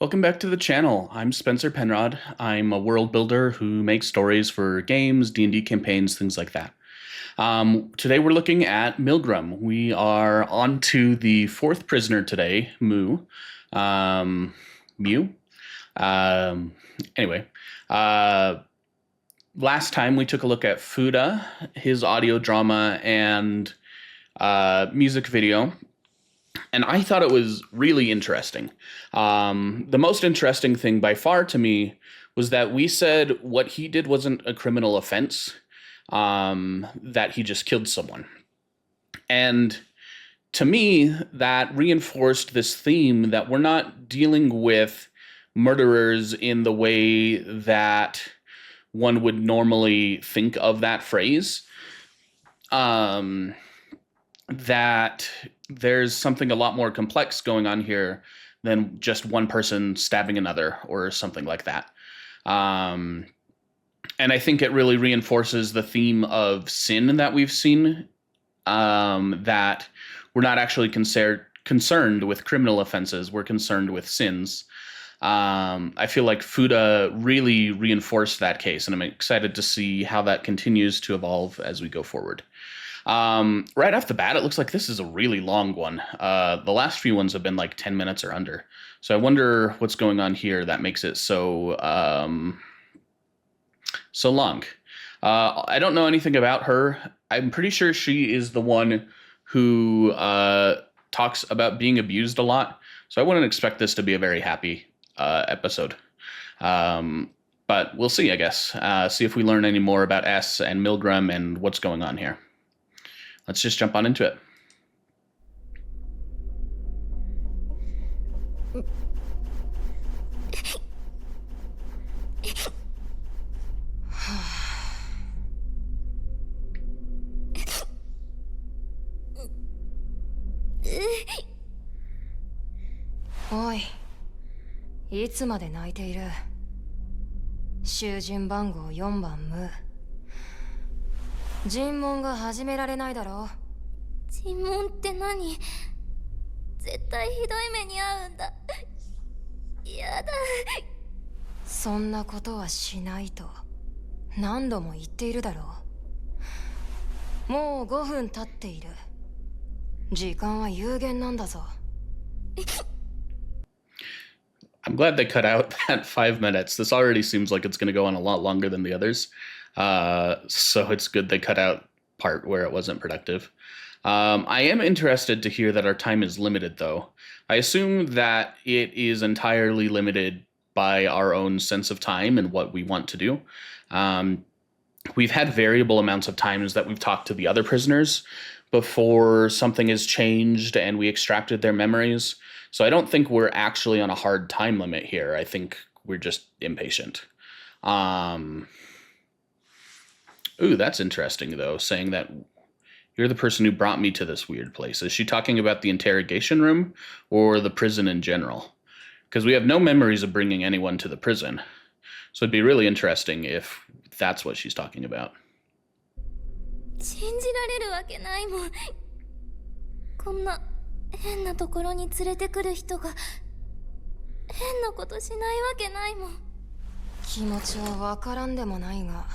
Welcome back to the channel. I'm Spencer Penrod. I'm a world builder who makes stories for games, D&D campaigns, things like that. Today we're looking at Milgram. We are on to the fourth prisoner today, Moo. Mew. Um, anyway, uh, last time we took a look at Fuda, his audio drama, and music video. And I thought it was really interesting. The most interesting thing by far to me was that we said what he did wasn't a criminal offense, that he just killed someone. And to me, that reinforced this theme that we're not dealing with murderers in the way that one would normally think of that phrase. That there's something a lot more complex going on here than just one person stabbing another or something like that. And I think it really reinforces the theme of sin that we've seen, that we're not actually concerned with criminal offenses, we're concerned with sins. I feel like Fuda really reinforced that case, and I'm excited to see how that continues to evolve as we go forward. Right off the bat, it looks like this is a really long one. The last few ones have been like 10 minutes or under. So I wonder what's going on here that makes it so long. I don't know anything about her. I'm pretty sure she is the one who talks about being abused a lot. So I wouldn't expect this to be a very happy episode. But we'll see, I guess. See if we learn any more about S and Milgram and what's going on here. Let's just jump on into it. Oi, いつまで泣いている。囚人番号4番ムー。尋問が始められないだろう。尋問って何？絶対ひどい目に遭うんだ。やだ。そんなことはしないと何度も言っているだろう。もう5分経っている。時間は有限なんだぞ。I'm glad they cut out that 5 minutes. This already seems like it's going to go on a lot longer than the others. So it's good they cut out part where it wasn't productive. I am interested to hear that our time is limited, though. I assume that it is entirely limited by our own sense of time and what we want to do. We've had variable amounts of times that we've talked to the other prisoners before something has changed and we extracted their memories. So I don't think we're actually on a hard time limit here. I think we're just impatient. Ooh, that's interesting, though, saying that you're the person who brought me to this weird place. Is she talking about the interrogation room or the prison in general? Because we have no memories of bringing anyone to the prison. So it'd be really interesting if that's what she's talking about. 信じられるわけないもん。こんな変なところに連れてくる人が変なことしないわけないもん。気持ちはわからんでもないが、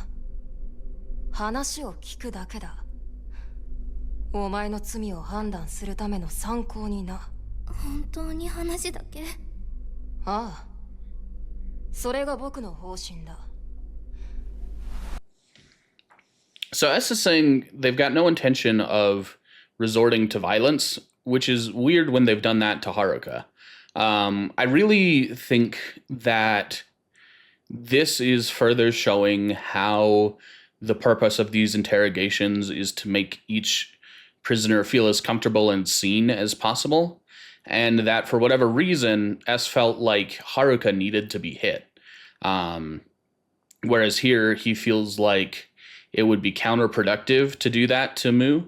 話を聞くだけだ。お前の罪を判断するための参考にな。本当に話だけ？ああ、それが僕の方針だ。So S is saying they've got no intention of resorting to violence, which is weird when they've done that to Haruka. I really think that this is further showing how the purpose of these interrogations is to make each prisoner feel as comfortable and seen as possible, and that for whatever reason, S felt like Haruka needed to be hit. Whereas here, he feels like it would be counterproductive to do that to Mu.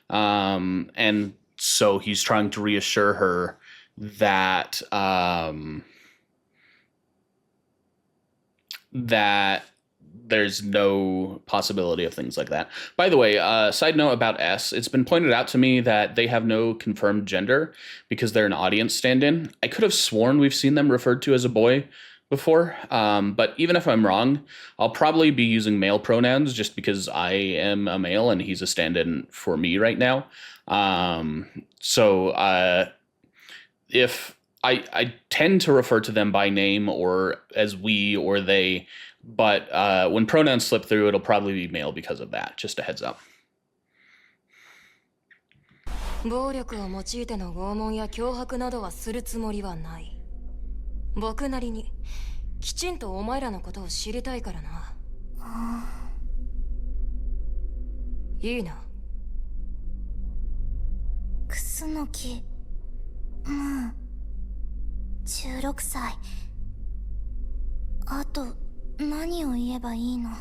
And so he's trying to reassure her that that there's no possibility of things like that. By the way, side note about S, it's been pointed out to me that they have no confirmed gender because they're an audience stand-in. I could have sworn we've seen them referred to as a boy before, but even if I'm wrong, I'll probably be using male pronouns just because I am a male and he's a stand-in for me right now. If I tend to refer to them by name or as we or they, but when pronouns slip through, it'll probably be male because of that. Just a heads up. 暴力を用いての拷問や脅迫などはするつもりはない。僕なりにきちんとお前らのことを知りたいからな。いいな。クスノキ。もう16歳。あと何を言えばいいの？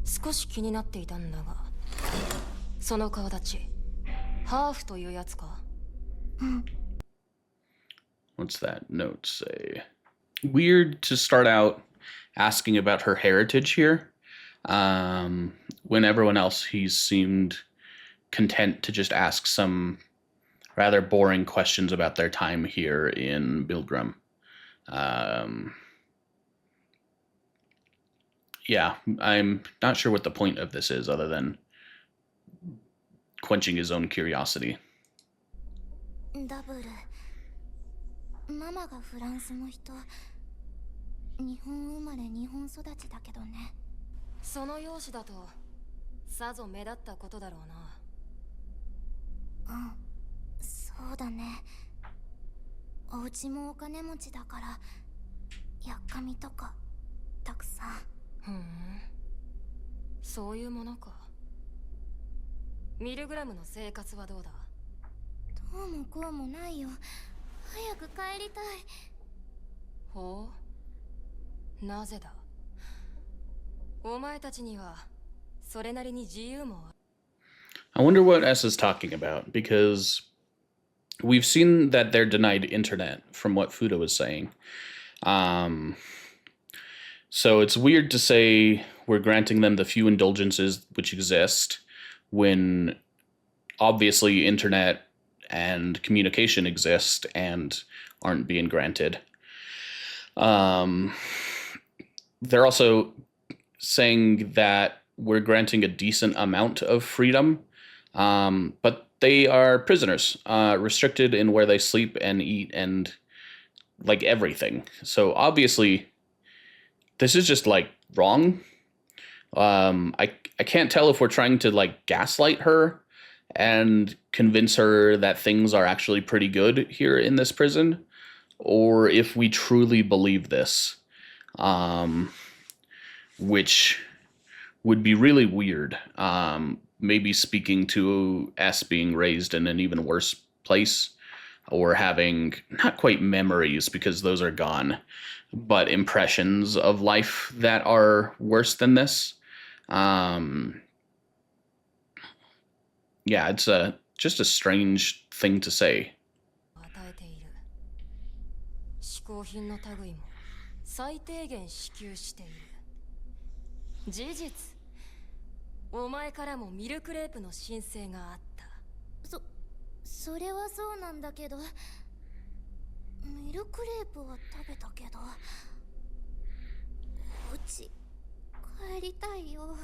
少し気になっていたんだが、その顔立ち、ハーフというやつか？What's that note say? Weird to start out asking about her heritage here. When everyone else, he's seemed content to just ask some rather boring questions about their time here in Milgram. Yeah, I'm not sure what the point of this is other than quenching his own curiosity. ダブル。ママがフランスの人。日本生まれ日本育ちだけどね。その容姿だとさぞ目立ったことだろうな。うん、そうだね。お家もお金持ちだからやっかみとかたくさん。ふん、そういうものか。ミルグラムの生活はどうだ？どうもこうもないよ。早く帰りたい。ほう、なぜだ？お前たちにはそれなりに自由もある。I wonder what S is talking about, because we've seen that they're denied internet from what Fuda was saying. So it's weird to say we're granting them the few indulgences which exist when obviously internet and communication exist and aren't being granted. They're also saying that we're granting a decent amount of freedom, but they are prisoners, restricted in where they sleep and eat and like everything. So obviously this is just like wrong. I can't tell if we're trying to like gaslight her and convince her that things are actually pretty good here in this prison, or if we truly believe this, which would be really weird. Maybe speaking to S being raised in an even worse place, or having not quite memories because those are gone, but impressions of life that are worse than this. Yeah, it's just a strange thing to say. 嗜好品の類も最低限支給している。事実、お前からもミルクレープの申請があった。それはそうなんだけど、ミルクレープは食べたけど、お家帰りたいよ。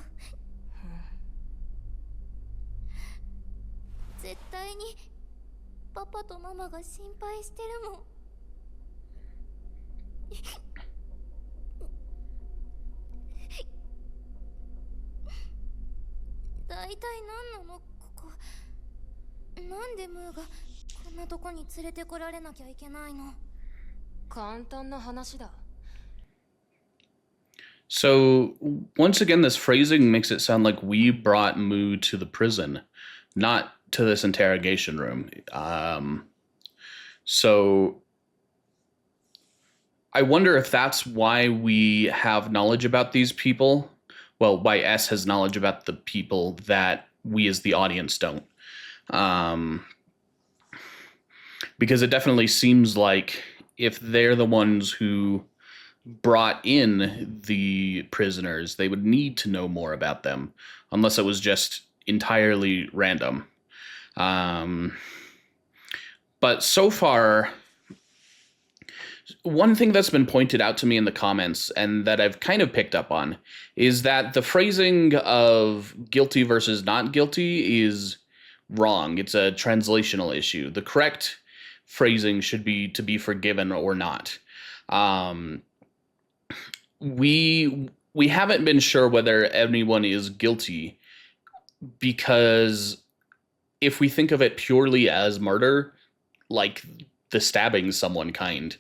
絶対にパパとママが心配してるもん。大体何なのここ。なんでムーがこんなとこに連れてこられなきゃいけないの？簡単な話だ。So once again, this phrasing makes it sound like we brought Moo to the prison, not to this interrogation room. So I wonder if that's why we have knowledge about these people. Well, why S has knowledge about the people that we as the audience don't. Because it definitely seems like if they're the ones who brought in the prisoners, they would need to know more about them, unless it was just entirely random. But so far, one thing that's been pointed out to me in the comments and that I've kind of picked up on is that the phrasing of guilty versus not guilty is wrong. It's a translational issue. The correct phrasing should be to be forgiven or not. We haven't been sure whether anyone is guilty, because if we think of it purely as murder, like the stabbing someone kind,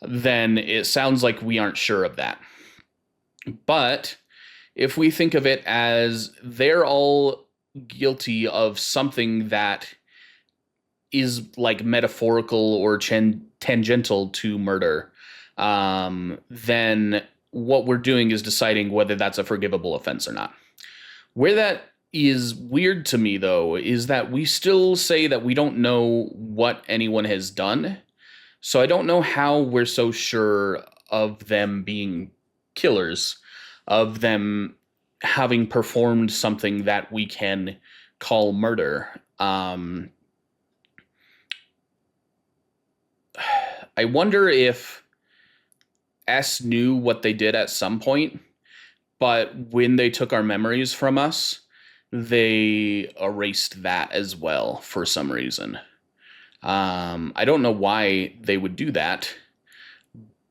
then it sounds like we aren't sure of that. But if we think of it as they're all guilty of something that is like metaphorical or tangential to murder, then what we're doing is deciding whether that's a forgivable offense or not. Where that is weird to me, though, is that we still say that we don't know what anyone has done. So I don't know how we're so sure of them being killers, of them having performed something that we can call murder. I wonder if S knew what they did at some point, but when they took our memories from us, they erased that as well for some reason. I don't know why they would do that,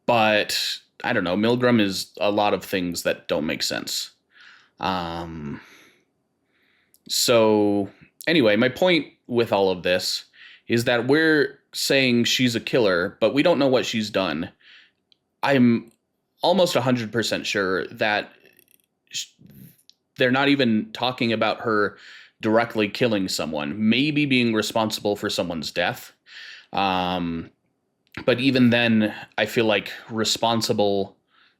but I don't know. Milgram is a lot of things that don't make sense. So anyway, my point with all of this is that we're saying she's a killer, but we don't know what she's done. I'm almost 100% sure that they're not even talking about her directly killing someone, maybe being responsible for someone's death. But even then, I feel like responsible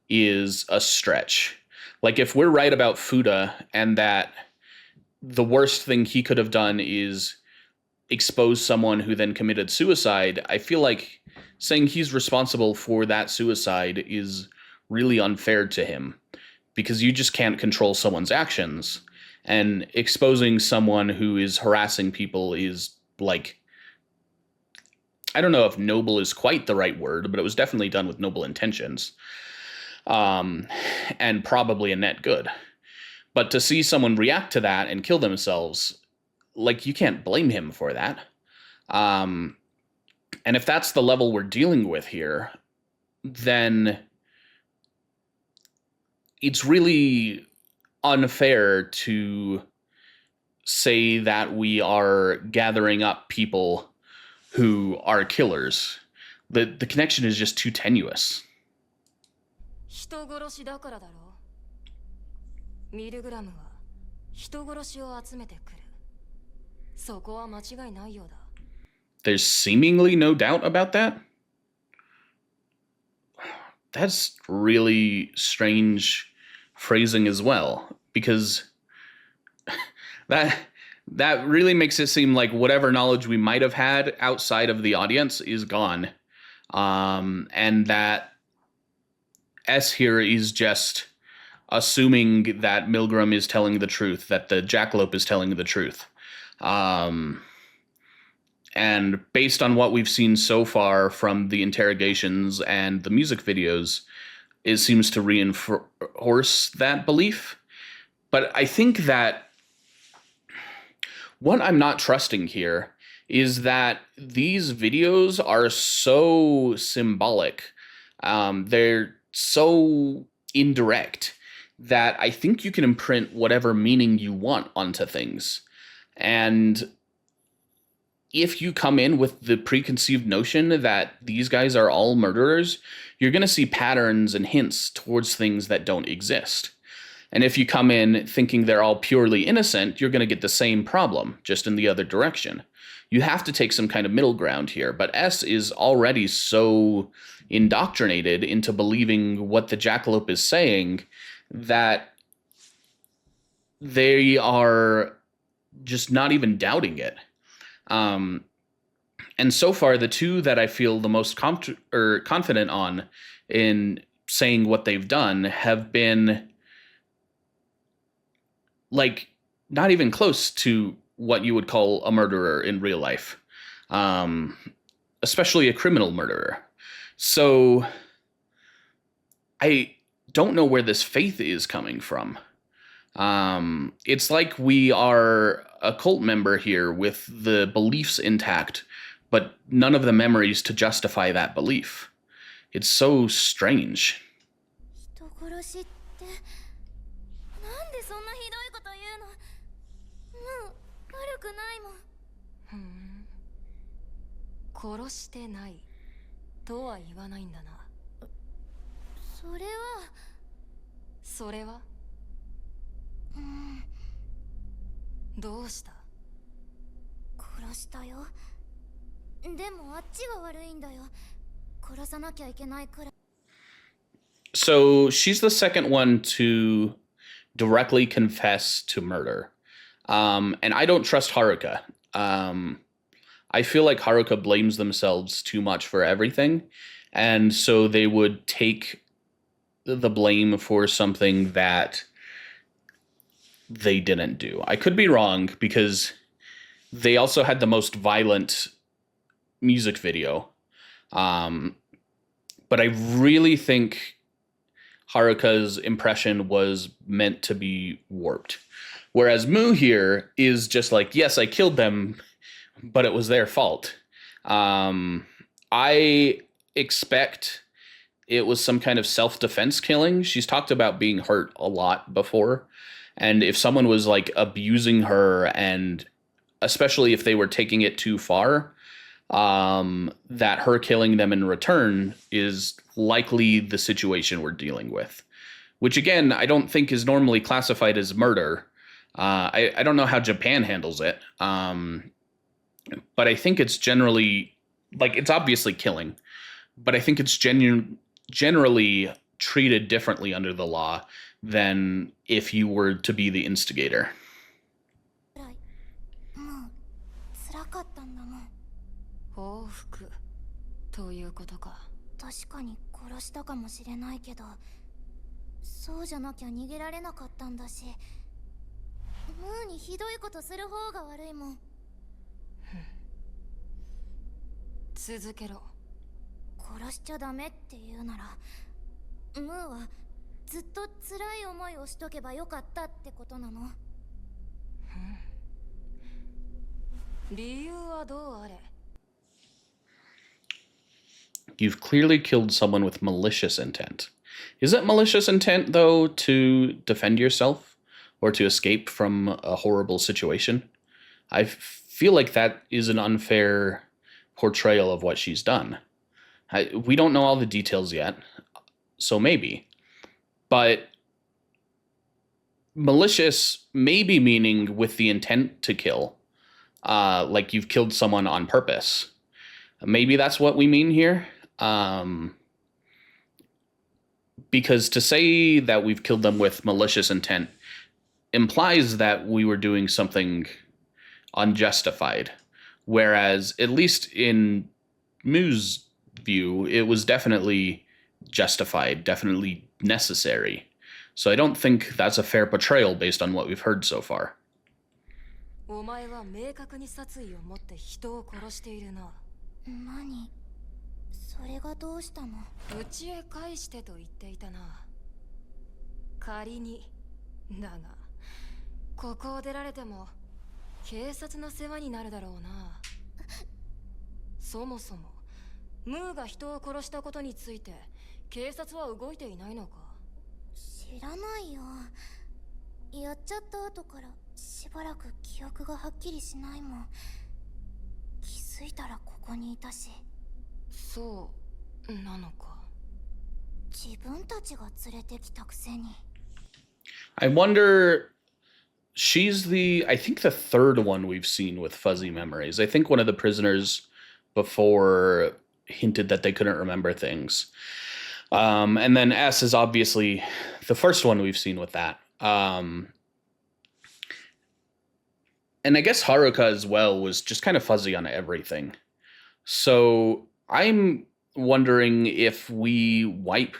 is a stretch. Like if we're right about Fuda and that the worst thing he could have done is expose someone who then committed suicide, I feel like saying he's responsible for that suicide is really unfair to him, because you just can't control someone's actions. And exposing someone who is harassing people is like, I don't know if noble is quite the right word, but it was definitely done with noble intentions, and probably a net good. But to see someone react to that and kill themselves, like, you can't blame him for that. And if that's the level we're dealing with here, then it's really unfair to say that we are gathering up people who are killers. The connection is just too tenuous. 人殺しだからだろう。ミルグラムは人殺しを集めてくる。そこは間違いないようだ。There's seemingly no doubt about that? That's really strange phrasing as well, because that really makes it seem like whatever knowledge we might have had outside of the audience is gone, and that S here is just assuming that Milgram is telling the truth, that the Jackalope is telling the truth. And based on what we've seen so far from the interrogations and the music videos, it seems to reinforce that belief. But I think that what I'm not trusting here is that these videos are so symbolic. They're so indirect that I think you can imprint whatever meaning you want onto things. And if you come in with the preconceived notion that these guys are all murderers, you're going to see patterns and hints towards things that don't exist. And if you come in thinking they're all purely innocent, you're going to get the same problem, just in the other direction. You have to take some kind of middle ground here, but S is already so indoctrinated into believing what the Jackalope is saying that they are just not even doubting it. And so far, the two that I feel the most confident on in saying what they've done have been like not even close to what you would call a murderer in real life, especially a criminal murderer. So I don't know where this faith is coming from. It's like we are a cult member here with the beliefs intact, but none of the memories to justify that belief. It's so strange. 人殺しってなんでそんなひどいこと言うの？もう悪くないもん。ふん、殺してないとは言わないんだな。それはどうした？殺したよ。でもあっちが悪いんだよ。殺さなきゃいけないくらい。 So she's the second one to directly confess to murder. And I don't trust Haruka. I feel like Haruka blames themselves too much for everything. And so they would take the blame for something that they didn't do. I could be wrong because they also had the most violent music video. But I really think Haruka's impression was meant to be warped. Whereas Mu here is just like, yes, I killed them, but it was their fault. I expect it was some kind of self-defense killing. She's talked about being hurt a lot before. And if someone was like abusing her, and especially if they were taking it too far, that her killing them in return is likely the situation we're dealing with. Which again, I don't think is normally classified as murder. I don't know how Japan handles it. But I think it's generally, like, it's obviously killing. But I think it's generally treated differently under the law than if you were to be the instigator. もう辛かったんだもん。報復ということか。確かに殺したかもしれないけど、そうじゃなきゃ逃げられなかったんだし、ムーにひどいことする方が悪いもん。続けろ。殺しちゃダメって言うなら、ムーはずっと辛い思いをしとけばよかったってことなの？理由はどうあれ。You've clearly killed someone with malicious intent. Is it malicious intent, though, to defend yourself or to escape from a horrible situation? I feel like that is an unfair portrayal of what she's done. We don't know all the details yet, so maybe. But malicious maybe meaning with the intent to kill, like you've killed someone on purpose. Maybe that's what we mean here. Because to say that we've killed them with malicious intent implies that we were doing something unjustified. Whereas, at least in Mu's view, it was definitely justified, definitely necessary. So I don't think that's a fair portrayal based on what we've heard so far. お前は明確に殺意を持って人を殺しているな。何？それがどうしたの？家へ返してと言っていたな。仮にだが、ここを出られても警察の世話になるだろうな。そもそもムーが人を殺したことについて警察は動いていないのか？知らないよ。やっちゃった後からしばらく記憶がはっきりしないもん。気づいたらここにいたし。そうなのか。自分たちが連れてきたくせに。I wonder, I think the third one we've seen with fuzzy memories. I think one of the prisoners before hinted that they couldn't remember things. And then S is obviously the first one we've seen with that. And I guess Haruka as well was just kind of fuzzy on everything. So I'm wondering if we wipe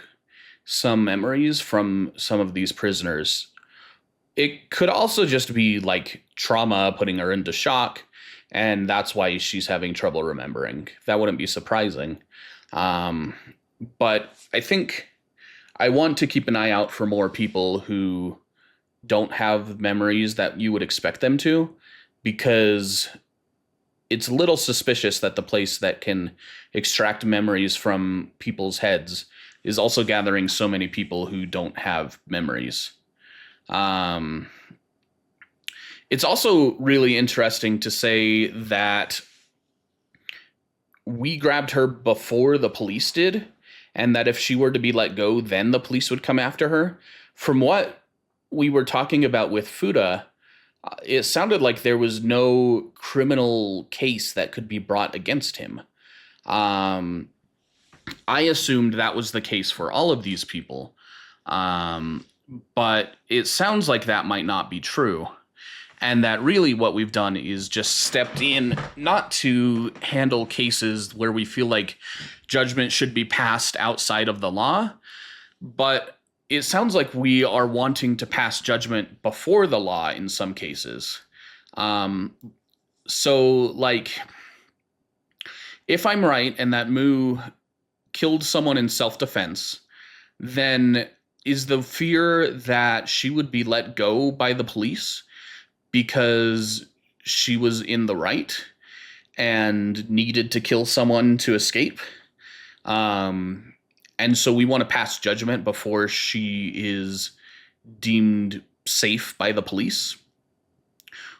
some memories from some of these prisoners. It could also just be like trauma putting her into shock, and that's why she's having trouble remembering. That wouldn't be surprising. Um, but I think I want to keep an eye out for more people who don't have memories that you would expect them to, because it's a little suspicious that the place that can extract memories from people's heads is also gathering so many people who don't have memories. Um, it's also really interesting to say that we grabbed her before the police did, and that if she were to be let go, then the police would come after her. From what we were talking about with Fuda, it sounded like there was no criminal case that could be brought against him. Um, I assumed that was the case for all of these people. But it sounds like that might not be true. And that really what we've done is just stepped in, not to handle cases where we feel like judgment should be passed outside of the law, but it sounds like we are wanting to pass judgment before the law in some cases. So, like, if I'm right and that Moo killed someone in self-defense, then is the fear that she would be let go by the police because she was in the right and needed to kill someone to escape? And so we want to pass judgment before she is deemed safe by the police?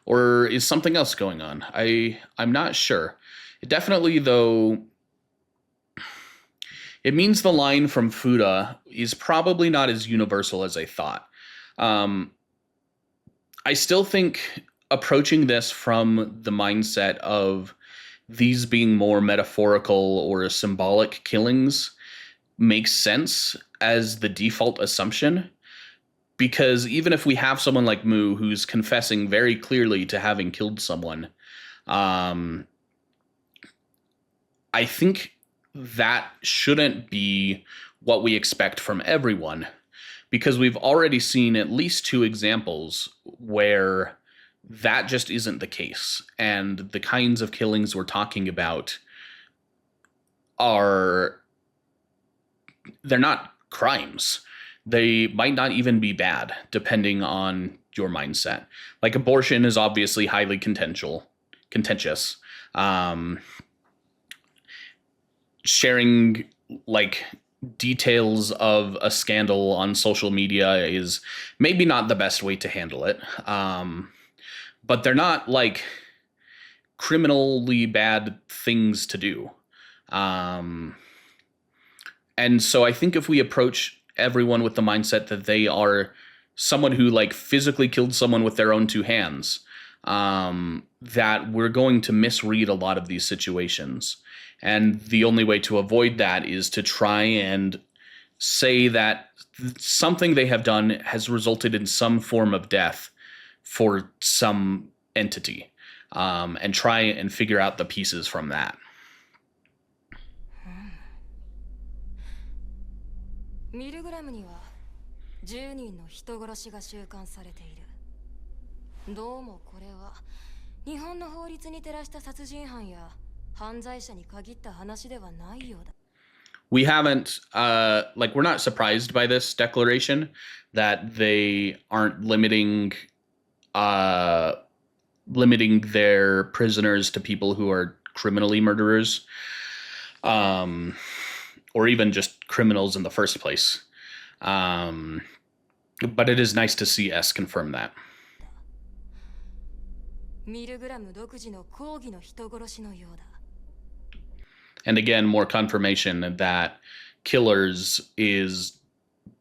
Or is something else going on? I'm not sure. It definitely, though, it means the line from Fuda is probably not as universal as I thought. I still think approaching this from the mindset of these being more metaphorical or symbolic killings makes sense as the default assumption, because even if we have someone like Moo who's confessing very clearly to having killed someone, I think that shouldn't be what we expect from everyone, because we've already seen at least 2 examples where that just isn't the case. And the kinds of killings we're talking about they're not crimes. They might not even be bad, depending on your mindset. Like, abortion is obviously highly contentious. Sharing, like, details of a scandal on social media is maybe not the best way to handle it. But they're not, like, criminally bad things to do. And so I think if we approach everyone with the mindset that they are someone who, like, physically killed someone with their own 2 hands, that we're going to misread a lot of these situations. And the only way to avoid that is to try and say that something they have done has resulted in some form of death for some entity, and try and figure out the pieces from that. ミルグラムには10人の人殺しが収監されている。どうもこれは日本の法律に照らした殺人犯や犯罪者に限った話ではないようだ。We haven't, we're not surprised by this declaration that they aren't limiting their prisoners to people who are criminally murderers, or even just criminals in the first place. But it is nice to see S confirm that. ミルグラム独自の抗議の人殺しのようだ。And again, more confirmation that killers is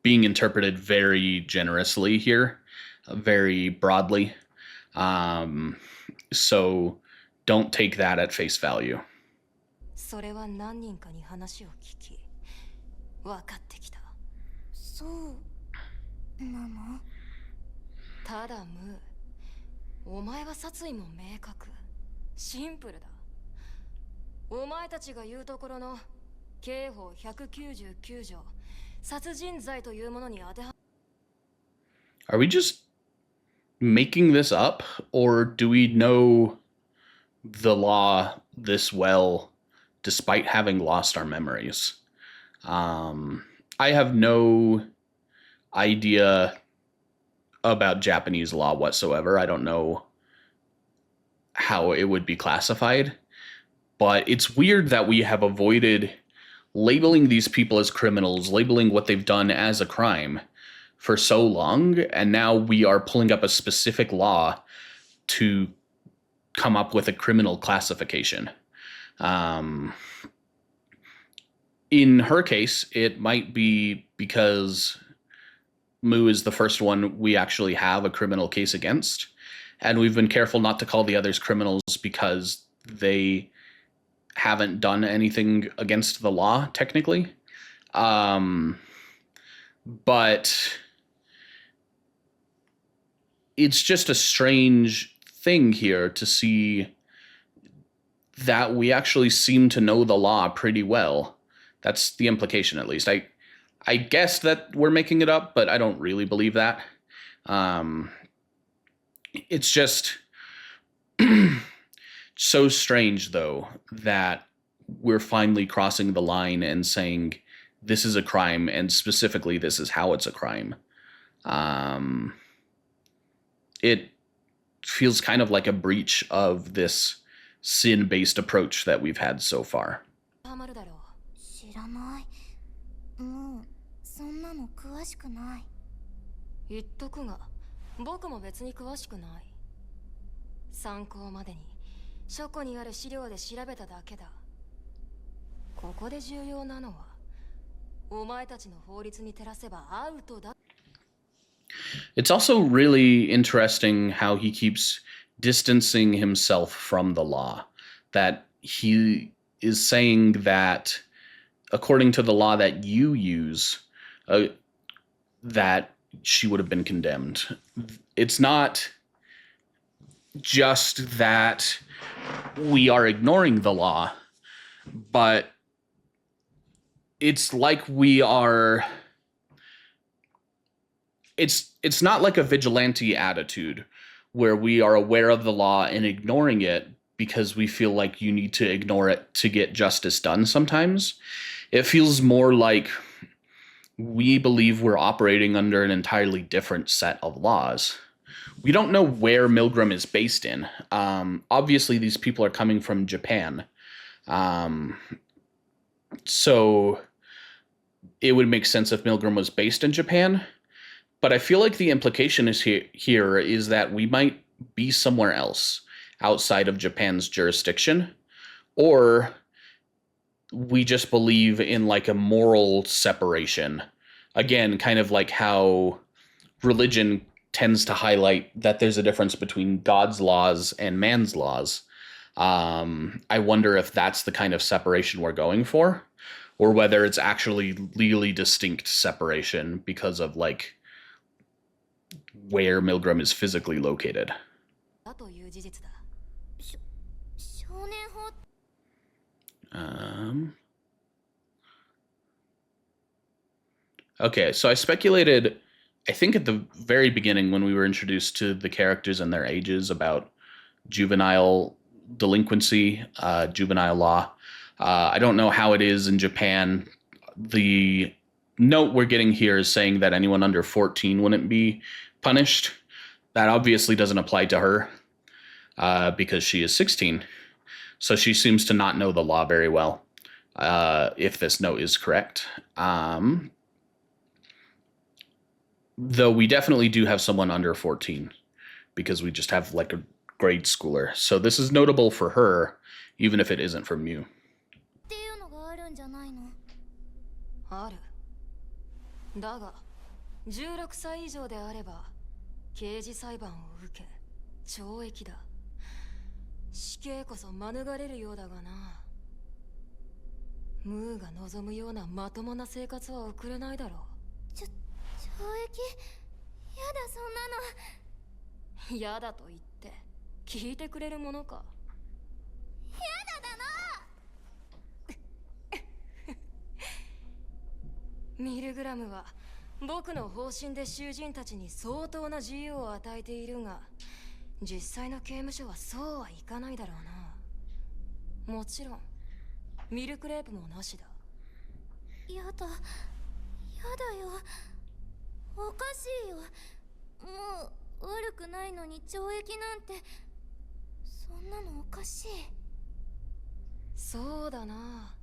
being interpreted very generously here, very broadly. So don't take that at face value. それは何人かに話を聞き、分かってきた。そうなの？ただムー、お前は殺意も明確。シンプルだ。お前たちが言うところの刑法199条殺人罪というものに当ては Are we just making this up, or do we know the law this well despite having lost our memories? I have no idea about Japanese law whatsoever. I don't know how it would be classified, but it's weird that we have avoided labeling these people as criminals, labeling what they've done as a crime for so long, and now we are pulling up a specific law to come up with a criminal classification. In her case, it might be because Mu is the first one we actually have a criminal case against, and we've been careful not to call the others criminals because they haven't done anything against the law, technically. But it's just a strange thing here to see that we actually seem to know the law pretty well. That's the implication, at least. I guess that we're making it up, but I don't really believe that. It's just so strange, though, that we're finally crossing the line and saying this is a crime, and specifically this is how it's a crime. It feels kind of like a breach of this sin-based approach that we've had so far. 知らない。もうそんなの詳しくない。言っとくが、僕も別に詳しくない。参考までに書庫にある資料で調べただけだ。ここで重要なのは、お前たちの法律に照らせばアウトだ。It's also really interesting how he keeps distancing himself from the law. That he is saying that, according to the law that you use, that she would have been condemned. It's not just that we are ignoring the law, but it's like we are... It's not like a vigilante attitude where we are aware of the law and ignoring it because we feel like you need to ignore it to get justice done sometimes. It feels more like we believe we're operating under an entirely different set of laws. We don't know where Milgram is based in. Obviously, these people are coming from Japan. So it would make sense if Milgram was based in Japan. But I feel like the implication is here is that we might be somewhere else outside of Japan's jurisdiction, or we just believe in like a moral separation. Again, kind of like how religion tends to highlight that there's a difference between God's laws and man's laws. I wonder if that's the kind of separation we're going for, or whether it's actually legally distinct separation because of like where Milgram is physically located. Okay, so I speculated, I think at the very beginning when we were introduced to the characters and their ages, about juvenile delinquency, juvenile law. I don't know how it is in Japan. The note we're getting here is saying that anyone under 14 wouldn't be punished. That obviously doesn't apply to her because she is 16. So she seems to not know the law very well, if this note is correct. Though we definitely do have someone under 14 because we just have like a grade schooler. So this is notable for her, even if it isn't for Mew. ある。だが、16歳以上であれば、刑事裁判を受け、懲役だ。死刑こそ免れるようだがな。ムーが望むようなまともな生活は送れないだろう。懲役？やだ、そんなの。やだと言って、聞いてくれるものか。やだだな。ミルグラムは僕の方針で囚人たちに相当な自由を与えているが、実際の刑務所はそうはいかないだろうな。もちろんミルクレープもなしだ。やだよ、おかしいよ。もう悪くないのに懲役なんて、そんなのおかしい。そうだな。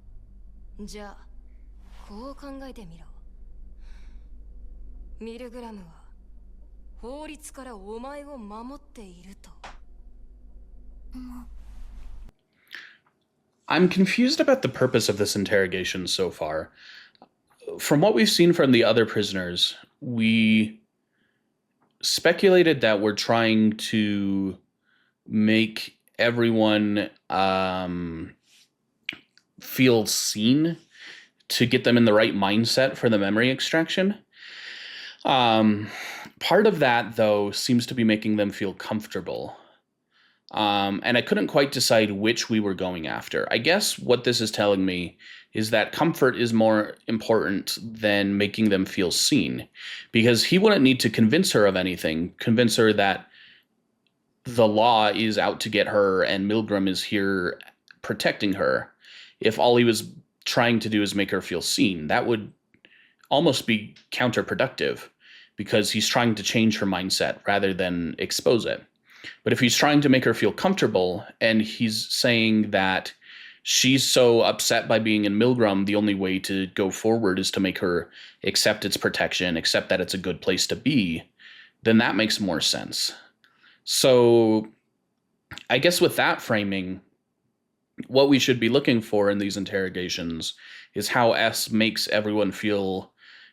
じゃあこう考えてみろ。ミルグラムは法律からお前を守っていると。I'm confused about the purpose of this interrogation so far. From what we've seen from the other prisoners, we speculated that we're trying to make everyone feel seen to get them in the right mindset for the memory extraction. Part of that, though, seems to be making them feel comfortable. And I couldn't quite decide which we were going after. I guess what this is telling me is that comfort is more important than making them feel seen, because he wouldn't need to convince her of anything, convince her that the law is out to get her and Milgram is here protecting her. If all he was trying to do is make her feel seen, that would almost be counterproductive, because he's trying to change her mindset rather than expose it. But if he's trying to make her feel comfortable, and he's saying that she's so upset by being in Milgram, the only way to go forward is to make her accept its protection, accept that it's a good place to be, then that makes more sense. So I guess with that framing, what we should be looking for in these interrogations is how S makes everyone feel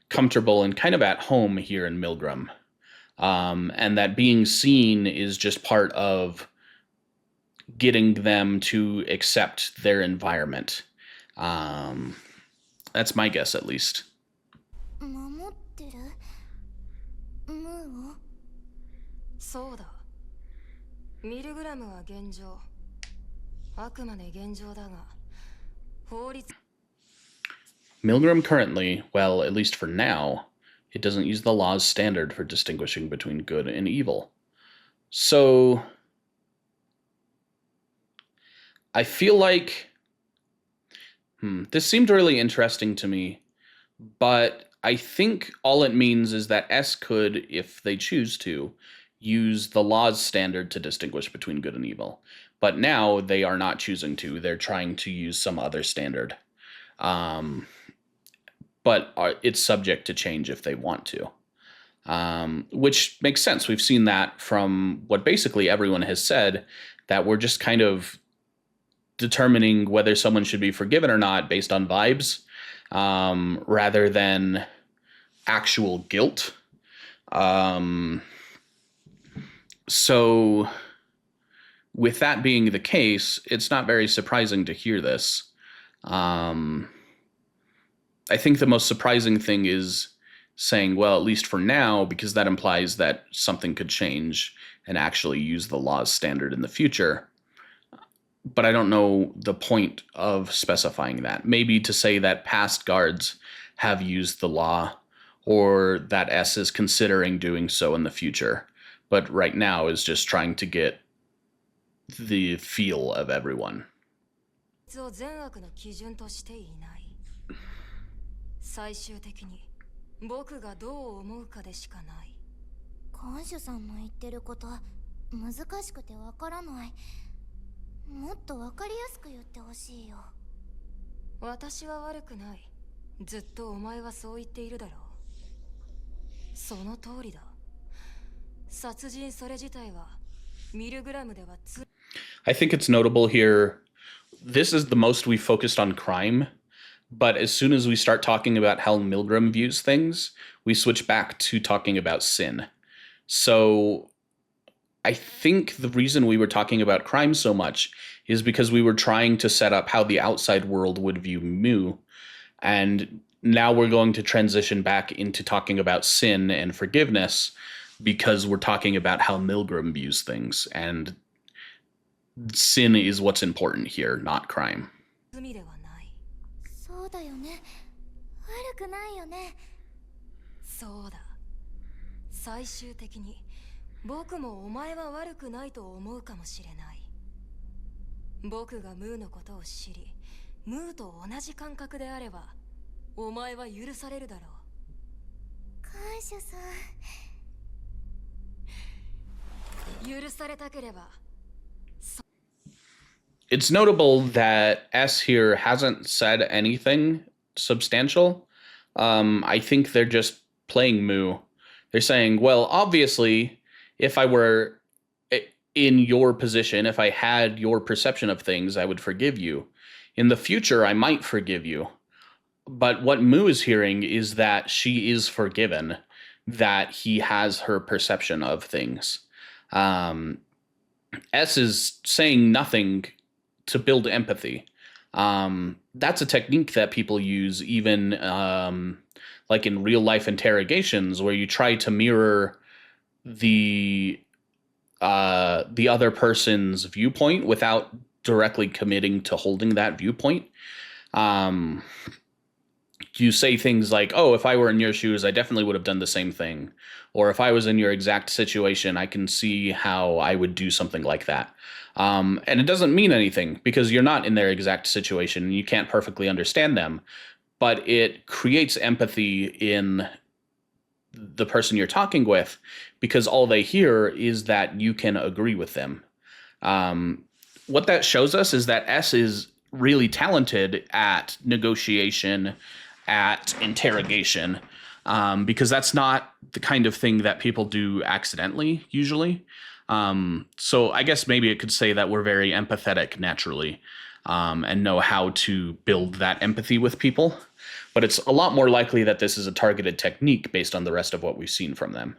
comfortable and kind of at home here in Milgram. And that being seen is just part of getting them to accept their environment. That's my guess, at least. 守ってるムーを。そうだ。ミルグラムは現状、あくまで現状だが、法律。Milgram currently, well, at least for now, it doesn't use the law's standard for distinguishing between good and evil. So I feel like this seemed really interesting to me, but I think all it means is that S could, if they choose to, use the law's standard to distinguish between good and evil. But now they are not choosing to. They're trying to use some other standard. But it's subject to change if they want to, which makes sense. We've seen that from what basically everyone has said, that we're just kind of determining whether someone should be forgiven or not based on vibes, rather than actual guilt. So with that being the case, it's not very surprising to hear this. I think the most surprising thing is saying, well, at least for now, because that implies that something could change and actually use the law's standard in the future. But I don't know the point of specifying that. Maybe to say that past guards have used the law, or that S is considering doing so in the future. But right now is just trying to get the feel of everyone. 最終的に僕がどう思うかでしかない。看守さんの言ってること難しくてわからない。もっとわかりやすく言ってほしいよ。私は悪くない。ずっとお前はそう言っているだろう。その通りだ。殺人それ自体はミルグラムではI think it's notable here. This is the most we focused on crime. But as soon as we start talking about how Milgram views things, we switch back to talking about sin. So I think the reason we were talking about crime so much is because we were trying to set up how the outside world would view Mu. And now we're going to transition back into talking about sin and forgiveness, because we're talking about how Milgram views things. And sin is what's important here, not crime. そうだよね。悪くないよね。そうだ。最終的に僕もお前は悪くないと思うかもしれない。僕がムーのことを知り、ムーと同じ感覚であればお前は許されるだろう。感謝さん。許されたければ。 It's notable that S here hasn't said anything substantial. I think they're just playing Moo. They're saying, well, obviously, if I were in your position, if I had your perception of things, I would forgive you. In the future, I might forgive you. But what Moo is hearing is that she is forgiven, that he has her perception of things. S is saying nothing to build empathy. That's a technique that people use even like in real life interrogations, where you try to mirror the other person's viewpoint without directly committing to holding that viewpoint. You say things like, oh, if I were in your shoes, I definitely would have done the same thing. Or if I was in your exact situation, I can see how I would do something like that. And it doesn't mean anything because you're not in their exact situation and you can't perfectly understand them. But it creates empathy in the person you're talking with because all they hear is that you can agree with them. What that shows us is that S is really talented at negotiation, at interrogation, because that's not the kind of thing that people do accidentally, usually. So I guess maybe it could say that we're very empathetic naturally, and know how to build that empathy with people. But it's a lot more likely that this is a targeted technique based on the rest of what we've seen from them.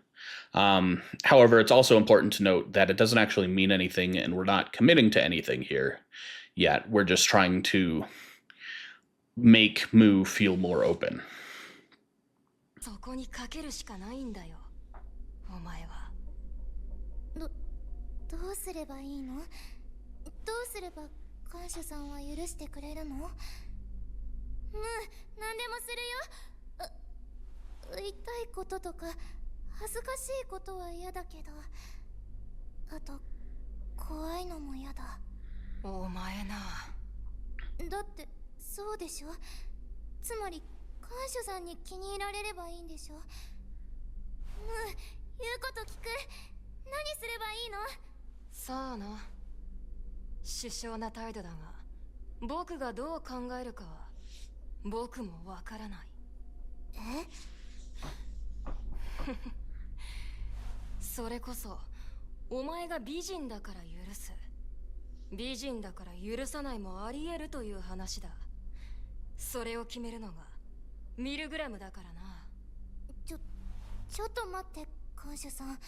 However, it's also important to note that it doesn't actually mean anything, and we're not committing to anything here yet. We're just trying to make Moo feel more open. そこにかけるしかないんだよ、お前は。どうすればいいの？どうすれば感謝さんは許してくれるの？何でもするよ。痛いこととか恥ずかしいことは嫌だけど、あと怖いのも嫌だ。お前な。だってそうでしょ。つまり感謝さんに気に入られればいいんでしょ。言うこと聞く。何すればいいの？さあな。殊勝な態度だが、僕がどう考えるかは僕もわからない。え？それこそお前が美人だから許す、美人だから許さないもあり得るという話だ。それを決めるのがミルグラムだからな。ちょっと待って、感謝さん。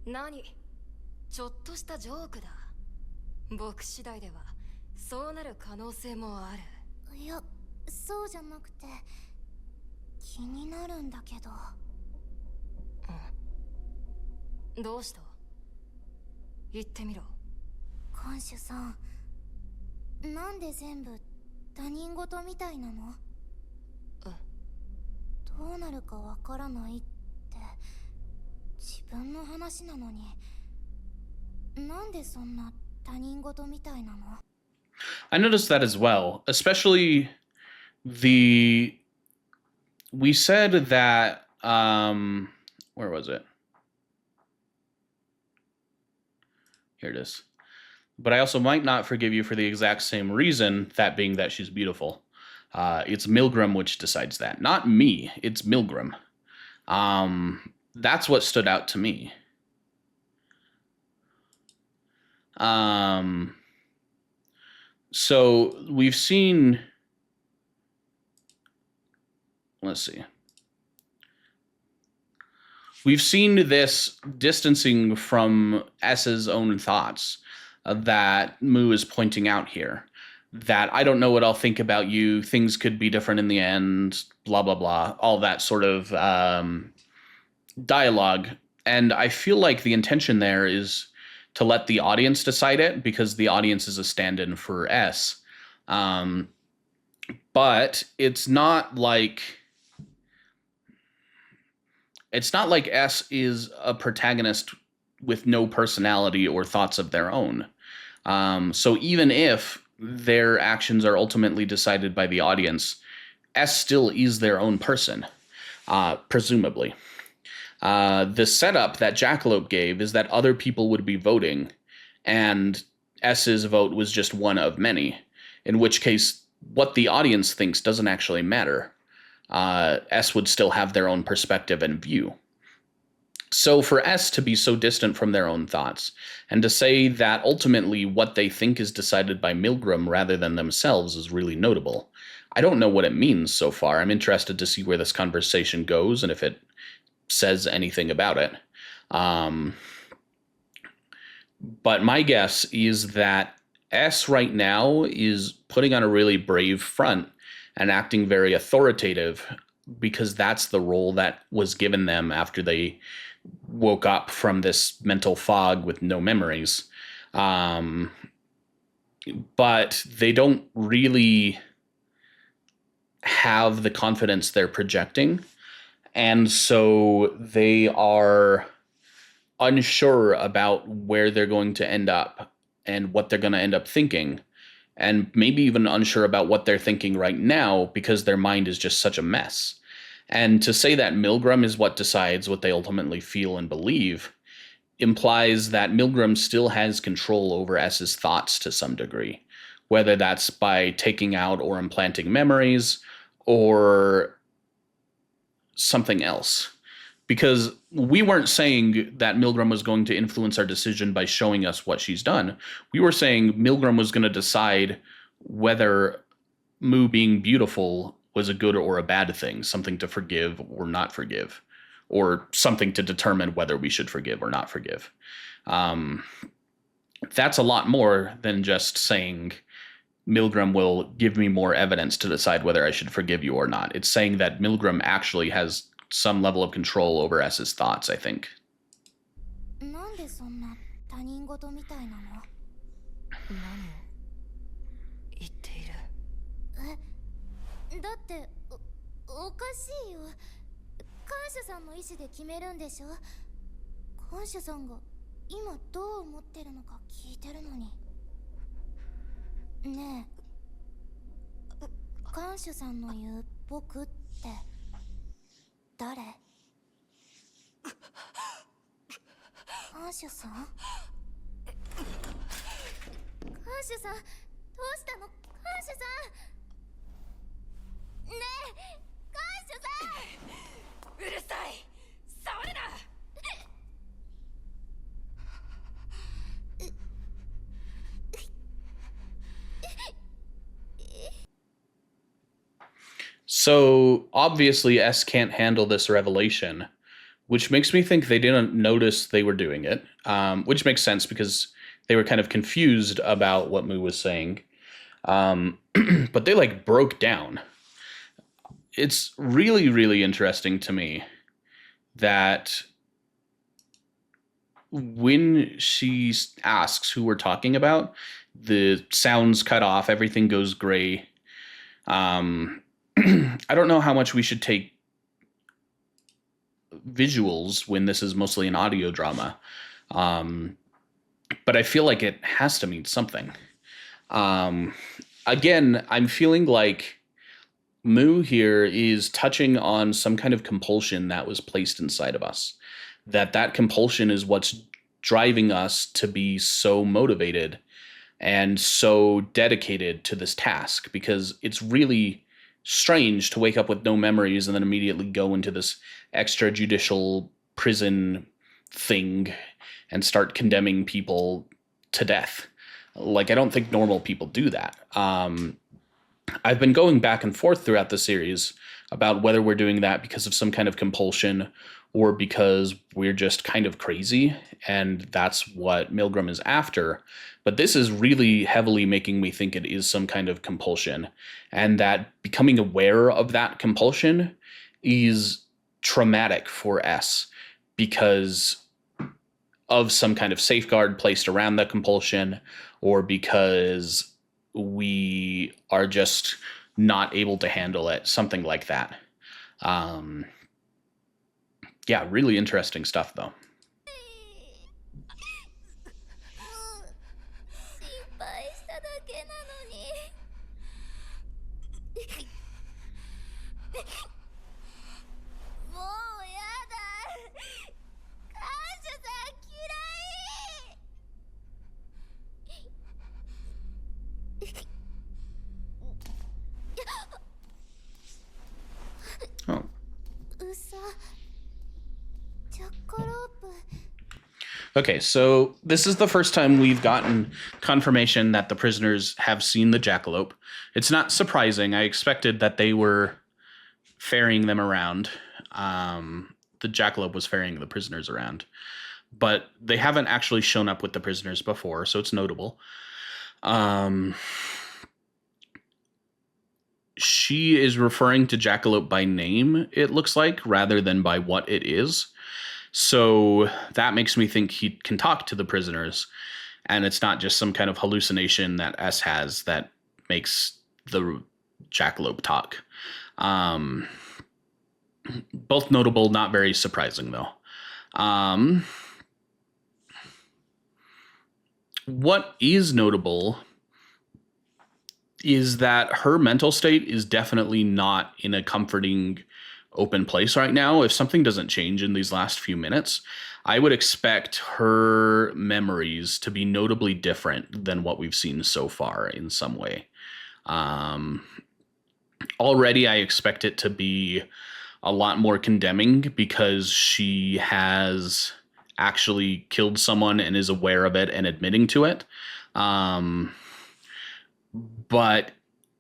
何？ちょっとしたジョークだ。僕次第ではそうなる可能性もある。いや、そうじゃなくて気になるんだけど。どうした？言ってみろ。感謝さん、なんで全部他人事みたいなの？どうなるかわからないって自分の話なのに、なんでそんな他人事みたいなの？ I noticed that as well, especially we said that, where was it? Here it is. But I also might not forgive you for the exact same reason, that being that she's beautiful. It's Milgram which decides that. Not me, it's Milgram. That's what stood out to me. So we've seen, let's see. We've seen this distancing from S's own thoughts that Moo is pointing out here. That I don't know what I'll think about you, things could be different in the end, blah, blah, blah. All that sort of dialogue. And I feel like the intention there is to let the audience decide it, because the audience is a stand-in for S. But it's not like S is a protagonist with no personality or thoughts of their own. So even if their actions are ultimately decided by the audience, S still is their own person, presumably. The setup that Jackalope gave is that other people would be voting, and S's vote was just one of many, in which case, what the audience thinks doesn't actually matter. S would still have their own perspective and view. So for S to be so distant from their own thoughts, and to say that ultimately what they think is decided by Milgram rather than themselves is really notable. I don't know what it means so far. I'm interested to see where this conversation goes and if it says anything about it. But my guess is that S right now is putting on a really brave front and acting very authoritative because that's the role that was given them after they woke up from this mental fog with no memories. But they don't really have the confidence they're projecting. And so they are unsure about where they're going to end up and what they're going to end up thinking. And maybe even unsure about what they're thinking right now because their mind is just such a mess. And to say that Milgram is what decides what they ultimately feel and believe implies that Milgram still has control over S's thoughts to some degree, whether that's by taking out or implanting memories or something else. Because we weren't saying that Milgram was going to influence our decision by showing us what she's done. We were saying Milgram was going to decide whether Mu being beautiful was a good or a bad thing, something to forgive or not forgive, or something to determine whether we should forgive or not forgive. That's a lot more than just saying Milgram will give me more evidence to decide whether I should forgive you or not. It's saying that Milgram actually has some level of control over S's thoughts, I think. なんでそんな他人事みたいなの？何を言っている？だっておかしいよ。看守さんの意思で決めるんでしょ。看守さんが今どう思ってるのか聞いてるのに。ねえ、看守さんの言う僕って誰？看守さん？看守さん、どうしたの？看守さん。ねえ、看守さん。うるさい、触るな。So obviously S can't handle this revelation, which makes me think they didn't notice they were doing it, which makes sense because they were kind of confused about what Mu was saying. But they like broke down. It's really, really interesting to me that when she asks who we're talking about, the sounds cut off, everything goes gray. I don't know how much we should take visuals when this is mostly an audio drama. But I feel like it has to mean something. Again, I'm feeling like Mu here is touching on some kind of compulsion that was placed inside of us. That compulsion is what's driving us to be so motivated and so dedicated to this task, because it's really strange to wake up with no memories and then immediately go into this extrajudicial prison thing and start condemning people to death. Like, I don't think normal people do that. I've been going back and forth throughout the series about whether we're doing that because of some kind of compulsion or because we're just kind of crazy, and that's what Milgram is after. But this is really heavily making me think it is some kind of compulsion, and that becoming aware of that compulsion is traumatic for S because of some kind of safeguard placed around the compulsion, or because we are just not able to handle it, something like that. Yeah, really interesting stuff, though. 心配しただけなのに。もうやだ。感謝さん嫌い。Oh. うさ、ジャッカロープ。 Okay, so this is the first time we've gotten confirmation that the prisoners have seen the jackalope. It's not surprising. I expected that they were ferrying them around. The jackalope was ferrying the prisoners around. But they haven't actually shown up with the prisoners before, so it's notable. She is referring to Jackalope by name, it looks like, rather than by what it is. So that makes me think he can talk to the prisoners, and it's not just some kind of hallucination that S has that makes the Jackalope talk. Both notable, not very surprising, though. What is notable is that her mental state is definitely not in a comforting, open place right now. If something doesn't change in these last few minutes, I would expect her memories to be notably different than what we've seen so far in some way. Already, I expect it to be a lot more condemning because she has actually killed someone and is aware of it and admitting to it. But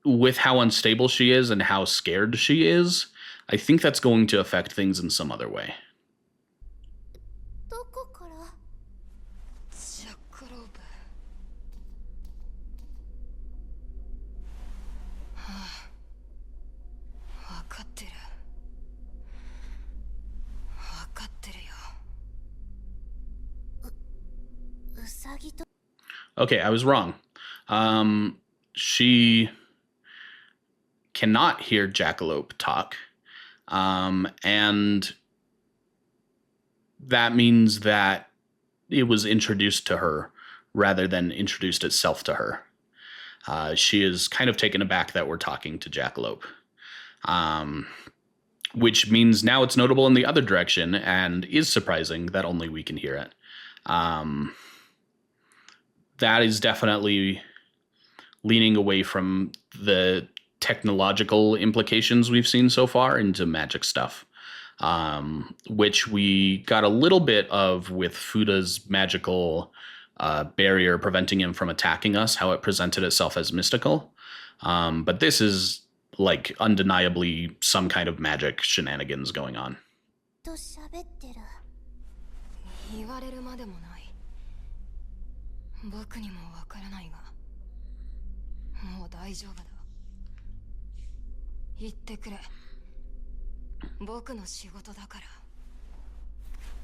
with how unstable she is and how scared she is, I think that's going to affect things in some other way. どこから？ジャッカロープ。はあ、分かってる。分かってるよ。うさぎと。 Okay, I was wrong. She cannot hear Jackalope talk. And that means that it was introduced to her rather than introduced itself to her. She is kind of taken aback that we're talking to Jackalope. Which means now it's notable in the other direction and is surprising that only we can hear it. That is definitely leaning away from the technological implications we've seen so far into magic stuff, which we got a little bit of with Fuda's magical barrier preventing him from attacking us, how it presented itself as mystical. But this is like undeniably some kind of magic shenanigans going on. と喋ってる。言われるまでもない。僕にもわからないが、もう大丈夫だ。言ってくれ。僕の仕事だから。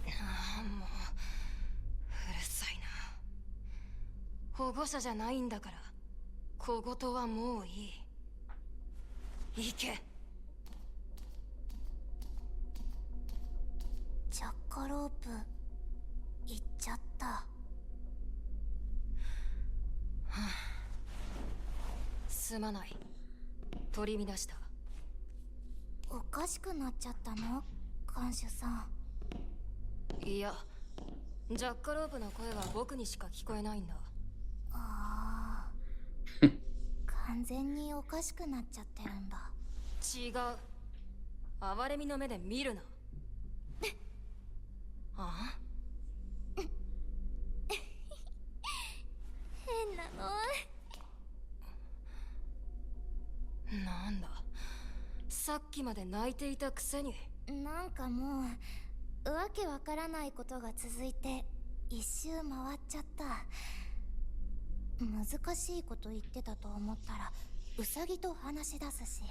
ああ、もううるさいな。保護者じゃないんだから。小言はもういい。行け。ジャッカロープ行っちゃった。はあ、すまない。取り乱した。おかしくなっちゃったの？看守さん。いや、ジャッカロープの声は僕にしか聞こえないんだ。ああ。完全におかしくなっちゃってるんだ。違う。哀れみの目で見るな。ああ？変なの。なんだ。さっきまで泣いていたくせに。なんかもうわけわからないことが続いて一周回っちゃった。難しいこと言ってたと思ったらウサギと話し出すし。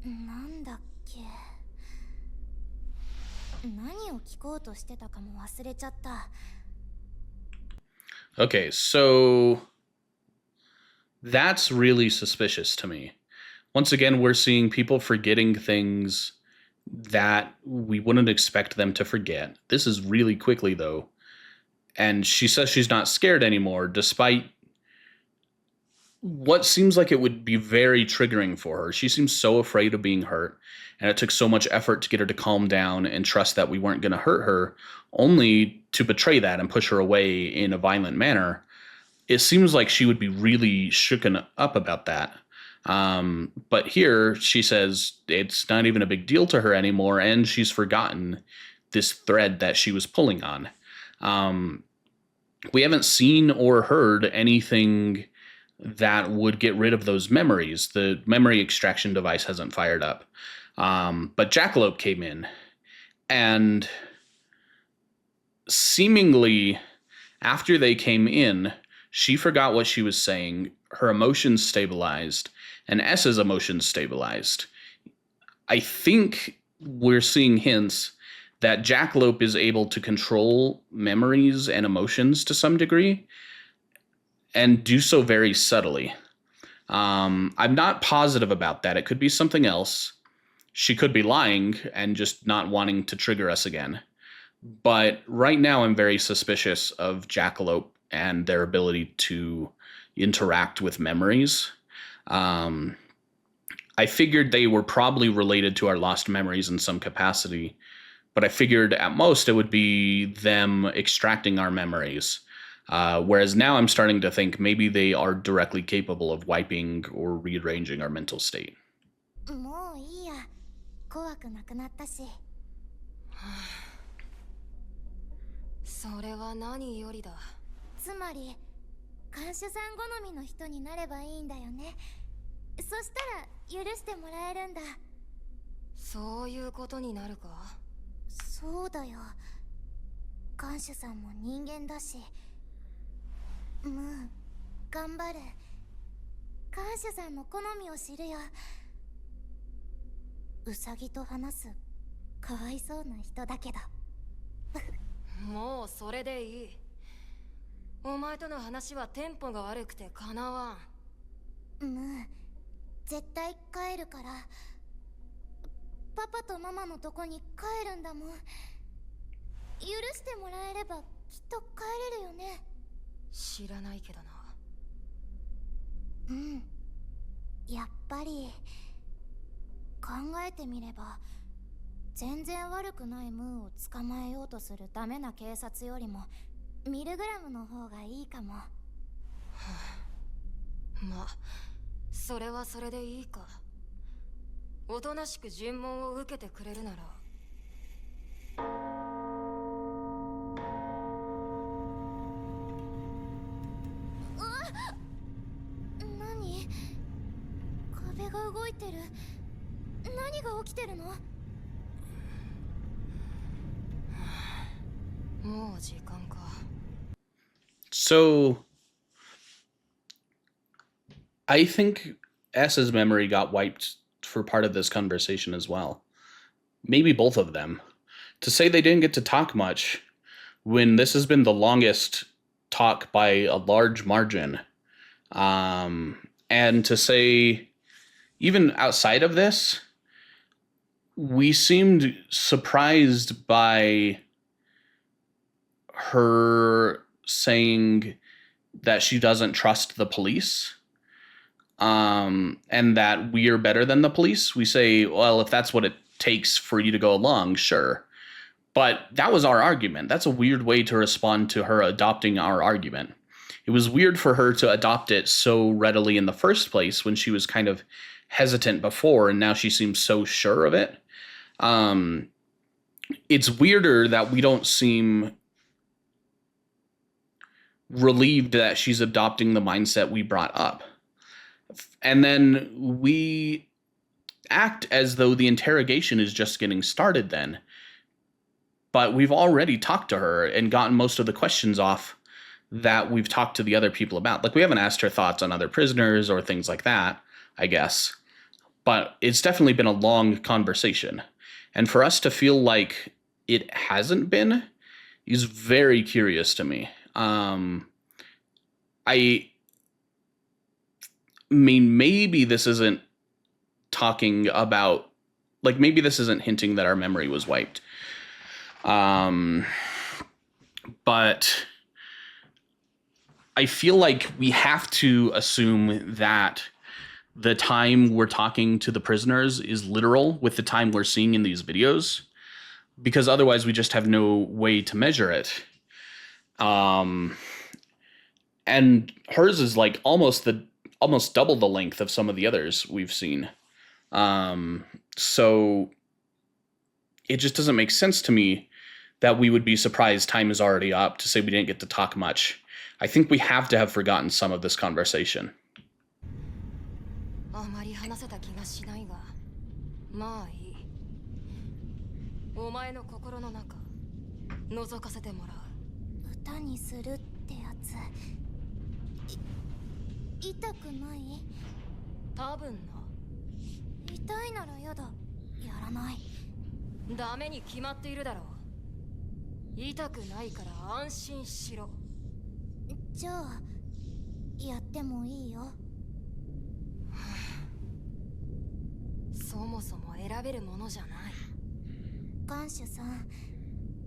なんだっけ。何を聞こうとしてたかも忘れちゃった。Okay, so that's really suspicious to me. Once again, we're seeing people forgetting things that we wouldn't expect them to forget. This is really quickly, though. And she says she's not scared anymore, despite what seems like it would be very triggering for her. She seems so afraid of being hurt, and it took so much effort to get her to calm down and trust that we weren't going to hurt her, only to betray that and push her away in a violent manner. It seems like she would be really shooken up about that. But here she says it's not even a big deal to her anymore, and she's forgotten this thread that she was pulling on. Um, we haven't seen or heard anything that would get rid of those memories. The memory extraction device hasn't fired up. But Jackalope came in, and seemingly after they came in, she forgot what she was saying, her emotions stabilized, and S's emotions stabilized. I think we're seeing hints that Jackalope is able to control memories and emotions to some degree, and do so very subtly. I'm not positive about that. It could be something else. She could be lying and just not wanting to trigger us again. But right now, I'm very suspicious of Jackalope and their ability to interact with memories. I figured they were probably related to our lost memories in some capacity, but I figured at most it would be them extracting our memories. Whereas now I'm starting to think maybe they are directly capable of wiping or rearranging our mental state. もういいや。怖くなくなったし。それは何よりだ。つまり、看守さん好みの人になればいいんだよね。そしたら許してもらえるんだ。そういうことになるか。そうだよ。看守さんも人間だし。ムーン、頑張る。看守さんの好みを知るよ。ウサギと話すかわいそうな人だけど。もうそれでいい。お前との話はテンポが悪くてかなわん。ムーン、絶対帰るから。パパとママのとこに帰るんだもん。許してもらえればきっと帰れるよね。知らないけどな。うん、やっぱり考えてみれば全然悪くないムーを捕まえようとするダメな警察よりもミルグラムの方がいいかも。はあ、まあそれはそれでいいか。おとなしく尋問を受けてくれるなら。何？壁が動いてる。何が起きてるの？もう時間か。So, I think S's memory got wiped for part of this conversation as well. Maybe both of them. To say they didn't get to talk much when this has been the longest talk by a large margin. And to say, even outside of this, we seemed surprised by her saying that she doesn't trust the police, and that we are better than the police. We say, well, if that's what it takes for you to go along, sure. But that was our argument. That's a weird way to respond to her adopting our argument. It was weird for her to adopt it so readily in the first place when she was kind of hesitant before, and now she seems so sure of it. It's weirder that we don't seem relieved that she's adopting the mindset we brought up. And then we act as though the interrogation is just getting started then. But we've already talked to her and gotten most of the questions off that we've talked to the other people about. Like, we haven't asked her thoughts on other prisoners or things like that, I guess. But it's definitely been a long conversation. And for us to feel like it hasn't been is very curious to me. I mean, maybe this isn't talking about, like, maybe this isn't hinting that our memory was wiped. But I feel like we have to assume that the time we're talking to the prisoners is literal with the time we're seeing in these videos, because otherwise we just have no way to measure it. And hers is like almost double the length of some of the others we've seen. So it just doesn't make sense to me that we would be surprised time is already up to say we didn't get to talk much. I think we have to have forgotten some of this conversation. あまり話せた気がしないが、まあいい。お前の心の中、覗かせてもらう。歌にするってやつ。痛くない？多分な。痛いならやだ。やらない。ダメに決まっているだろう。痛くないから安心しろ。じゃあ、やってもいいよ。そもそも選べるものじゃない。看守さん、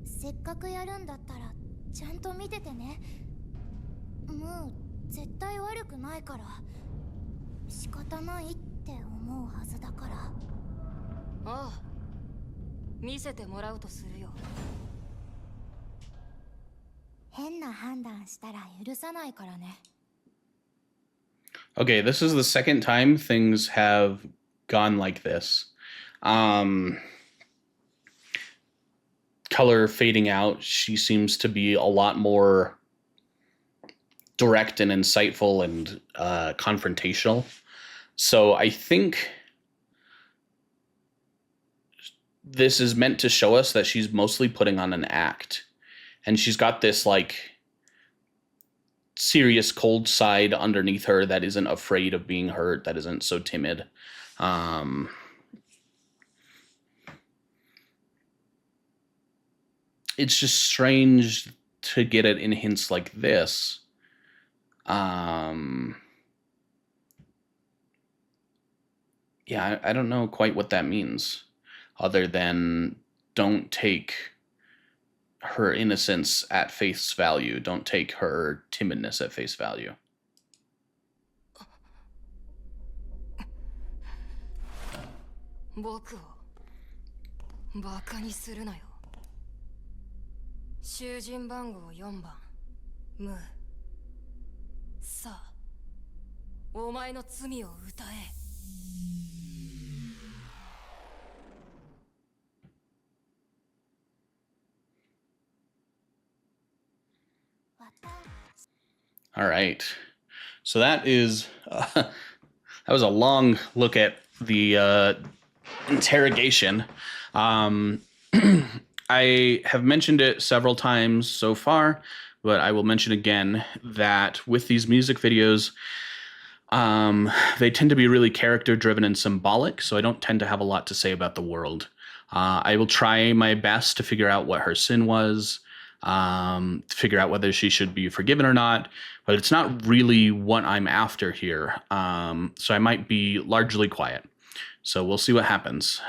せっかくやるんだったらちゃんと見ててね。もう絶対悪くないから。仕方ないって思うはずだから。ああ、見せてもらうとするよ。変な判断したら許さないからね。Okay, this is the second time things have gone like this. Color fading out. She seems to be a lot more direct and insightful and confrontational. So I think this is meant to show us that she's mostly putting on an act. And she's got this like serious cold side underneath her that isn't afraid of being hurt, that isn't so timid. It's just strange to get it in hints like this. Yeah, I don't know quite what that means, other than don't take her innocence at face value. Don't take her timidness at face value. 僕をバカにするなよ。囚人番号4番、ムー。さあ、お前の罪を歌え。All right. So that is that was a long look at the interrogation. I have mentioned it several times so far, but I will mention again that with these music videos, they tend to be really character driven and symbolic, so I don't tend to have a lot to say about the world. I will try my best to figure out what her sin was, to figure out whether she should be forgiven or not, but it's not really what I'm after here. So I might be largely quiet. So we'll see what happens.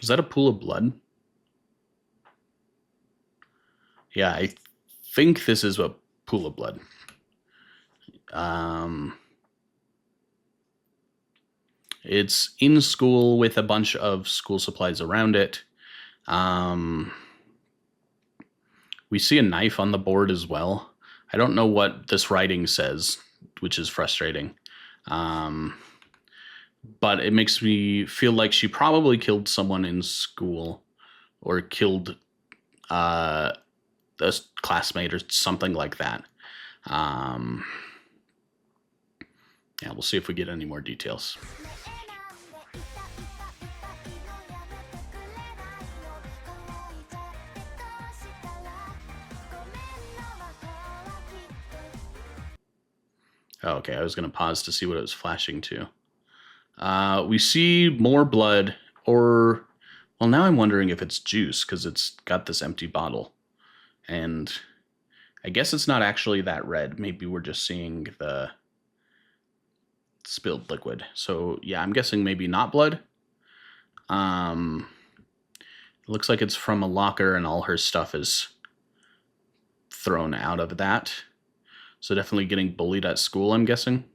Is that a pool of blood? Yeah, I think this is a pool of blood. It's in school with a bunch of school supplies around it. We see a knife on the board as well. I don't know what this writing says, which is frustrating. But it makes me feel like she probably killed someone in school or killed a classmate or something like that. Yeah, we'll see if we get any more details. Oh, okay, I was going to pause to see what it was flashing to. We see more blood, or... Well, now I'm wondering if it's juice, because it's got this empty bottle. And I guess it's not actually that red. Maybe we're just seeing the spilled liquid. So, yeah, I'm guessing maybe not blood. It looks like it's from a locker, and all her stuff is thrown out of that. So definitely getting bullied at school, I'm guessing.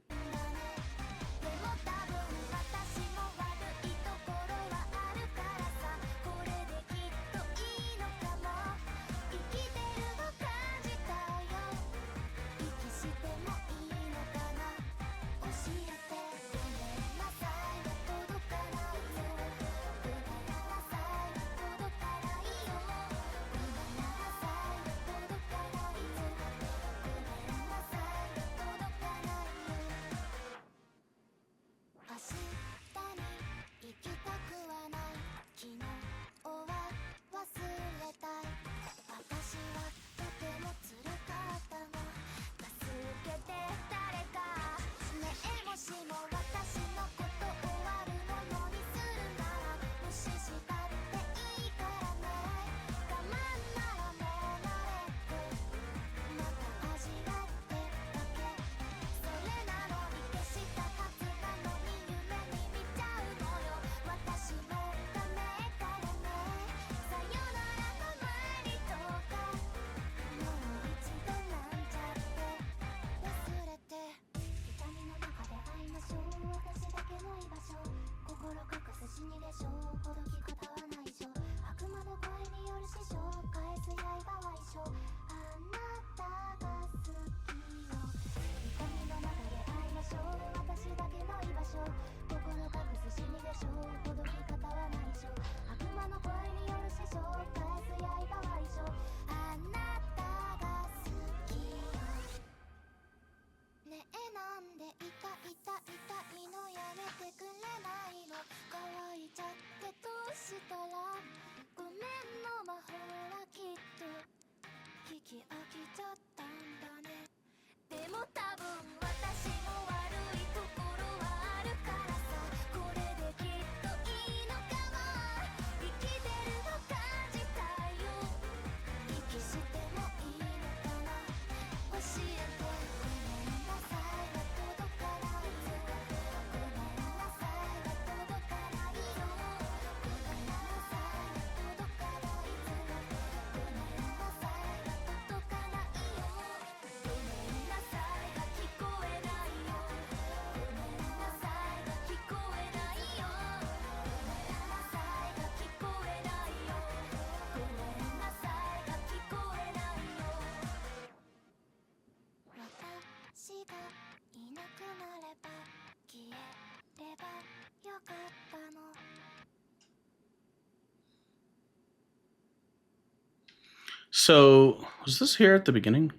So, was this here at the beginning?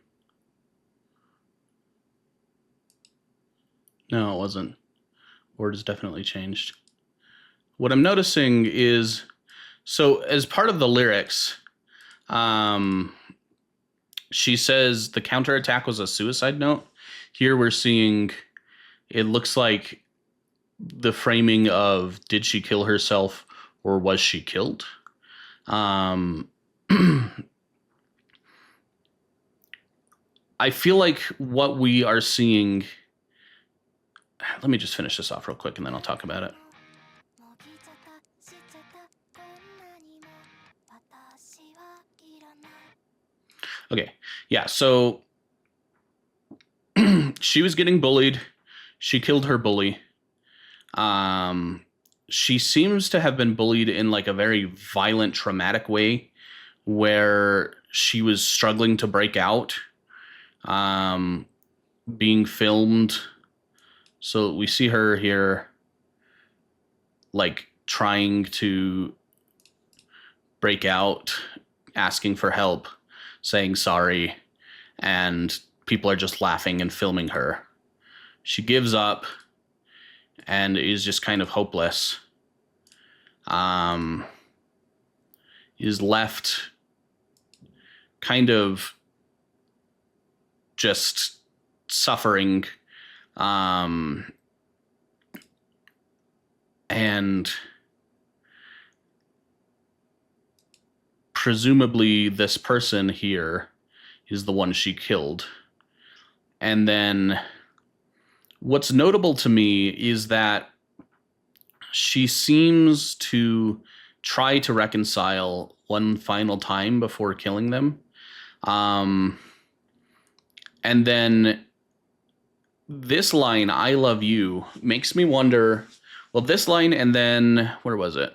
No, it wasn't. Word has definitely changed. What I'm noticing is, so as part of the lyrics, she says the counterattack was a suicide note. Here we're seeing, it looks like the framing of, did she kill herself or was she killed? I feel like what we are seeing... Let me just finish this off real quick and then I'll talk about it. Okay, yeah, so she was getting bullied. She killed her bully. She seems to have been bullied in like a very violent, traumatic way where she was struggling to break out. Being filmed. So we see her here like trying to break out, asking for help, saying sorry, and people are just laughing and filming her. she gives up and is just kind of hopeless. Is left kind of just suffering, and presumably this person here is the one she killed. And then what's notable to me is that she seems to try to reconcile one final time before killing them. And then this line, "I love you," makes me wonder, well, this line, and then, where was it?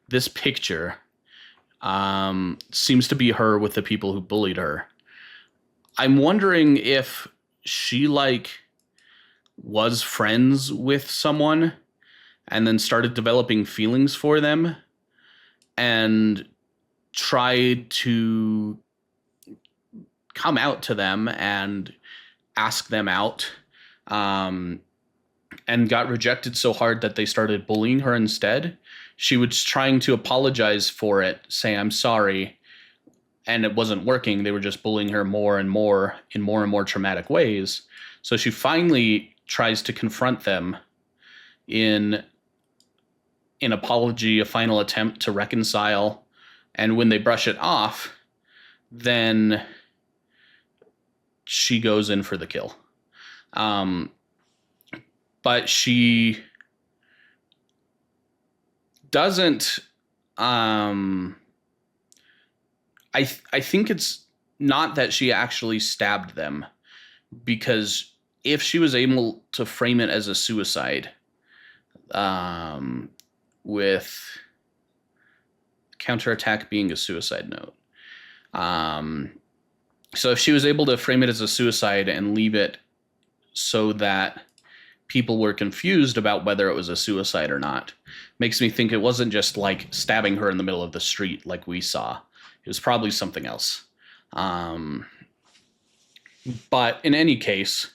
This picture seems to be her with the people who bullied her. I'm wondering if she, like, was friends with someone and then started developing feelings for them and tried to come out to them and ask them out, and got rejected so hard that they started bullying her instead. She was trying to apologize for it, say, "I'm sorry," and it wasn't working. They were just bullying her more and more in more and more traumatic ways. So she finally tries to confront them in an apology, a final attempt to reconcile. And when they brush it off, then she goes in for the kill. But she doesn't. I think it's not that she actually stabbed them, because if she was able to frame it as a suicide, with counterattack being a suicide note. So if she was able to frame it as a suicide and leave it so that people were confused about whether it was a suicide or not, makes me think it wasn't just like stabbing her in the middle of the street like we saw. It was probably something else. But in any case,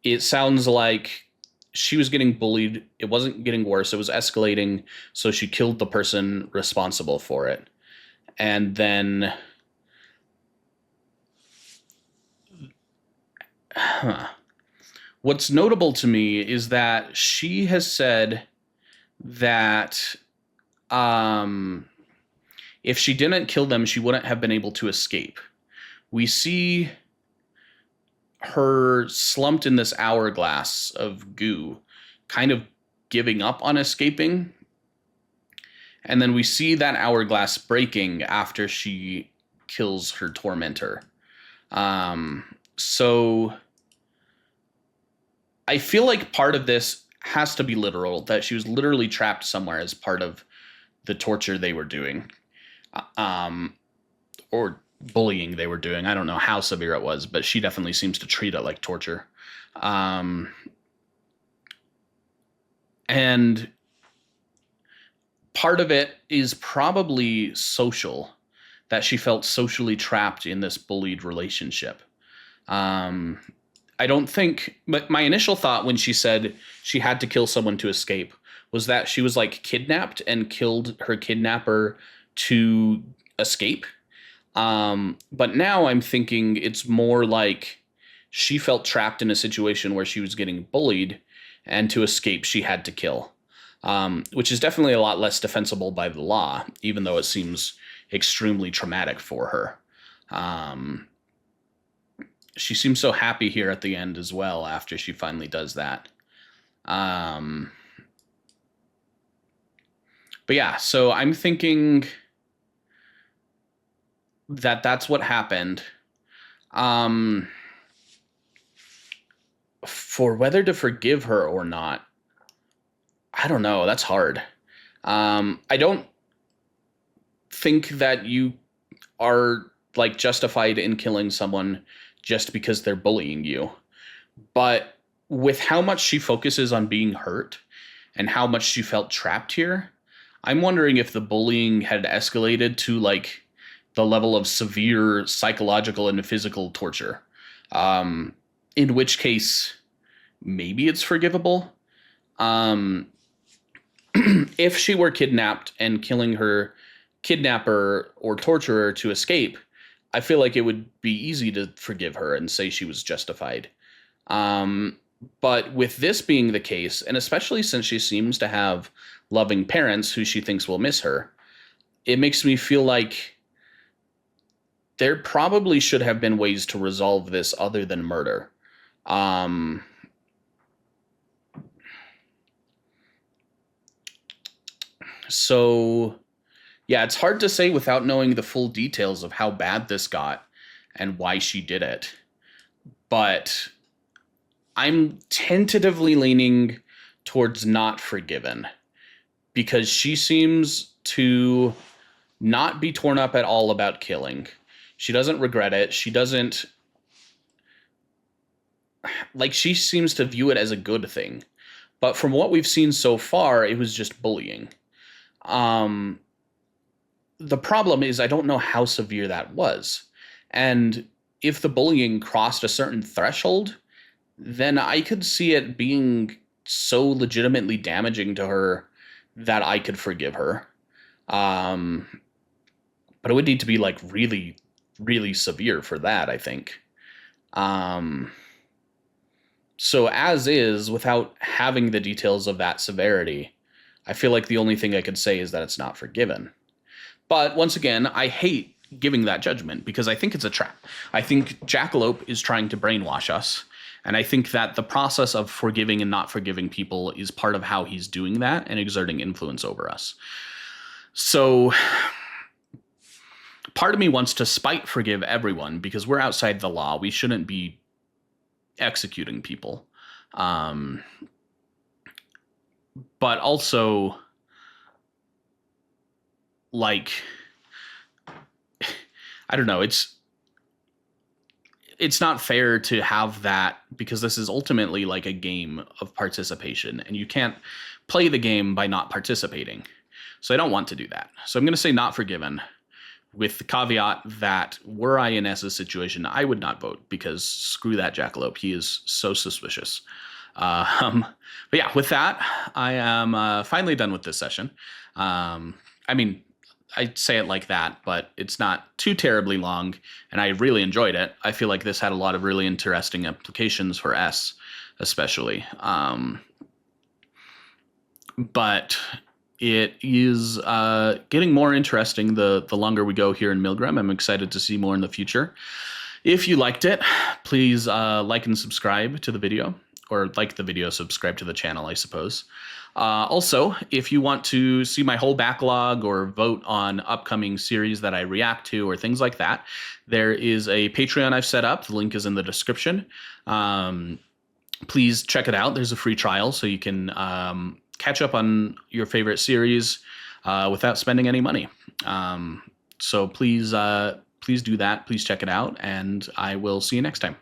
it sounds like she was getting bullied. It wasn't getting worse. It was escalating. So she killed the person responsible for it. And then what's notable to me is that she has said that if she didn't kill them, she wouldn't have been able to escape. We see her slumped in this hourglass of goo, kind of giving up on escaping. And then we see that hourglass breaking after she kills her tormentor. So I feel like part of this has to be literal, that she was literally trapped somewhere as part of the torture they were doing, or bullying they were doing. I don't know how severe it was, but she definitely seems to treat it like torture. And part of it is probably social, that she felt socially trapped in this bullied relationship. I don't think, but my initial thought when she said she had to kill someone to escape was that she was like kidnapped and killed her kidnapper to escape. But now I'm thinking it's more like she felt trapped in a situation where she was getting bullied, and to escape she had to kill, which is definitely a lot less defensible by the law, even though it seems extremely traumatic for her. She seems so happy here at the end as well after she finally does that. But yeah, so I'm thinking that that's what happened. For whether to forgive her or not, I don't know. That's hard. I don't think that you are like justified in killing someone just because they're bullying you. But with how much she focuses on being hurt and how much she felt trapped here, I'm wondering if the bullying had escalated to like the level of severe psychological and physical torture. In which case maybe it's forgivable. If she were kidnapped and killing her kidnapper or torturer to escape, I feel like it would be easy to forgive her and say she was justified. But with this being the case, and especially since she seems to have loving parents who she thinks will miss her, it makes me feel like there probably should have been ways to resolve this other than murder. So, yeah, it's hard to say without knowing the full details of how bad this got and why she did it. But I'm tentatively leaning towards not forgiven because she seems to not be torn up at all about killing. She doesn't regret it. She doesn't, like, she seems to view it as a good thing. But from what we've seen so far, it was just bullying. The problem is I don't know how severe that was. And if the bullying crossed a certain threshold, then I could see it being so legitimately damaging to her that I could forgive her. But it would need to be like really, really severe for that, I think. So as is, without having the details of that severity, I feel like the only thing I could say is that it's not forgiven. But once again, I hate giving that judgment because I think it's a trap. I think Jackalope is trying to brainwash us. And I think that the process of forgiving and not forgiving people is part of how he's doing that and exerting influence over us. So part of me wants to spite forgive everyone because we're outside the law. We shouldn't be executing people. But also, like, I don't know, it's not fair to have that because this is ultimately like a game of participation and you can't play the game by not participating. So I don't want to do that. So I'm going to say not forgiven with the caveat that were I in S's situation, I would not vote because screw that Jackalope. He is so suspicious. But yeah, with that, I am finally done with this session. I mean, I say it like that, but it's not too terribly long, and I really enjoyed it. I feel like this had a lot of really interesting implications for S, especially. But it is getting more interesting the longer we go here in Milgram. I'm excited to see more in the future. If you liked it, please like and subscribe to the video. Or like the video, subscribe to the channel, I suppose. Also, if you want to see my whole backlog or vote on upcoming series that I react to or things like that, there is a Patreon I've set up. The link is in the description. Please check it out. There's a free trial, so you can catch up on your favorite series without spending any money. So please do that. Please check it out, and I will see you next time.